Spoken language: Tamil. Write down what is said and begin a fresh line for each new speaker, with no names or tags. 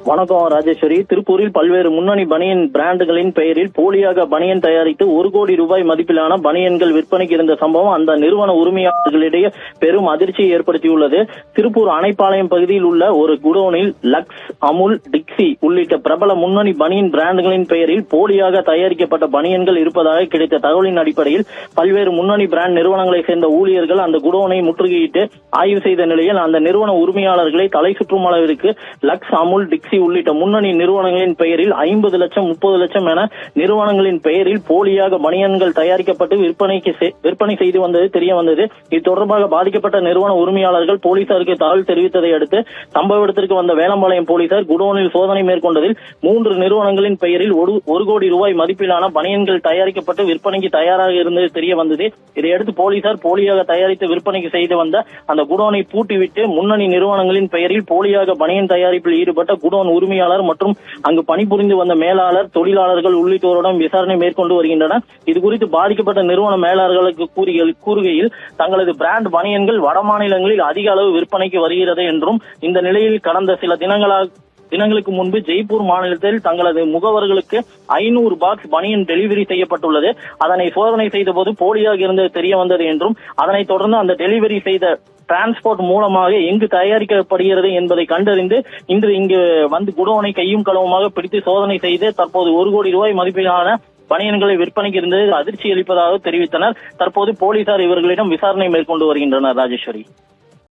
வணக்கம் ராஜேஸ்வரி. திருப்பூரில் பல்வேறு முன்னணி பனியன் பிராண்டுகளின் பெயரில் போலியாக பனியன் தயாரித்து 1 கோடி ரூபாய் மதிப்பிலான பனியன்கள் விற்பனைக்கு இருந்த சம்பவம் அந்த நிறுவன உரிமையாளர்களிடையே பெரும் அதிர்ச்சியை ஏற்படுத்தியுள்ளது. திருப்பூர் அணைப்பாளையம் பகுதியில் உள்ள ஒரு குடோனில் லக்ஸ், அமுல், டிக்ஸி உள்ளிட்ட பிரபல முன்னணி பனியன் பிராண்டுகளின் பெயரில் போலியாக தயாரிக்கப்பட்ட பனியன்கள் இருப்பதாக கிடைத்த தகவலின் அடிப்படையில் பல்வேறு முன்னணி பிராண்ட் நிறுவனங்களை சேர்ந்த ஊழியர்கள் அந்த குடோனை முற்றுகையிட்டு ஆய்வு செய்த நிலையில் அந்த நிறுவன உரிமையாளர்களை தலை சுற்றும் அளவிற்கு லக்ஸ், அமுல், டிக்ஸி உள்ளிட்ட முன்னணி நிறுவனங்களின் பெயரில் 50 லட்சம் 30 லட்சம் என நிறுவனங்களின் பெயரில் போலியாக பனியன்கள் தயாரிக்கப்பட்டு விற்பனை செய்து வந்தது தெரிய வந்தது. இது தொடர்பாக பாதிக்கப்பட்ட நிறுவன உரிமையாளர்கள் போலீசாருக்கு தகவல் தெரிவித்ததை அடுத்து சம்பவ இடத்திற்கு வந்த வேலம்பாளையம் போலீசார் குடோனில் சோதனை மேற்கொண்டதில் 3 நிறுவனங்களின் பெயரில் 1 கோடி ரூபாய் மதிப்பிலான பனியன்கள் தயாரிக்கப்பட்டு விற்பனைக்கு தயாராக இருந்தது தெரிய வந்தது. இதையடுத்து போலீசார் போலியாக தயாரித்து விற்பனைக்கு செய்து வந்த அந்த குடோனை பூட்டிவிட்டு முன்னணி நிறுவனங்களின் பெயரில் போலியாக பனியன் தயாரிப்பில் ஈடுபட்ட குடோன் உரிமையாளர் மற்றும் அங்கு பணிபுரிந்து வந்த மேலாளர், தொழிலாளர்கள் உள்ளிட்டோருடன் விசாரணை மேற்கொண்டு வருகின்றனர். இதுகுறித்து பாதிக்கப்பட்ட நிறுவன மேலாளர்களுக்கு கூறுகையில் தங்களது பிராண்ட் பனியன்கள் வட மாநிலங்களில் அதிக அளவு விற்பனைக்கு வருகிறது என்றும் இந்த நிலையில் கடந்த சில தினங்களுக்கு முன்பு ஜெய்ப்பூர் மாநிலத்தில் தங்களது முகவர்களுக்கு 500 பாக்ஸ் பனியன் டெலிவரி செய்யப்பட்டுள்ளது. அதனை சோதனை செய்த போது போலியாக இருந்தது தெரிய வந்தது என்றும் அதனைத் தொடர்ந்து அந்த டெலிவரி செய்த டிரான்ஸ்போர்ட் மூலமாக எங்கு தயாரிக்கப்படுகிறது என்பதை கண்டறிந்து இன்று இங்கு வந்து குடோனை கையும் களவுமாக பிடித்து சோதனை செய்து தற்போது 1 கோடி ரூபாய் மதிப்பிலான பனியன்களை விற்பனைக்கு இருந்தது அதிர்ச்சி அளிப்பதாக தெரிவித்தனர். தற்போது போலீசார் இவர்களிடம் விசாரணை மேற்கொண்டு வருகின்றனர். ராஜேஸ்வரி.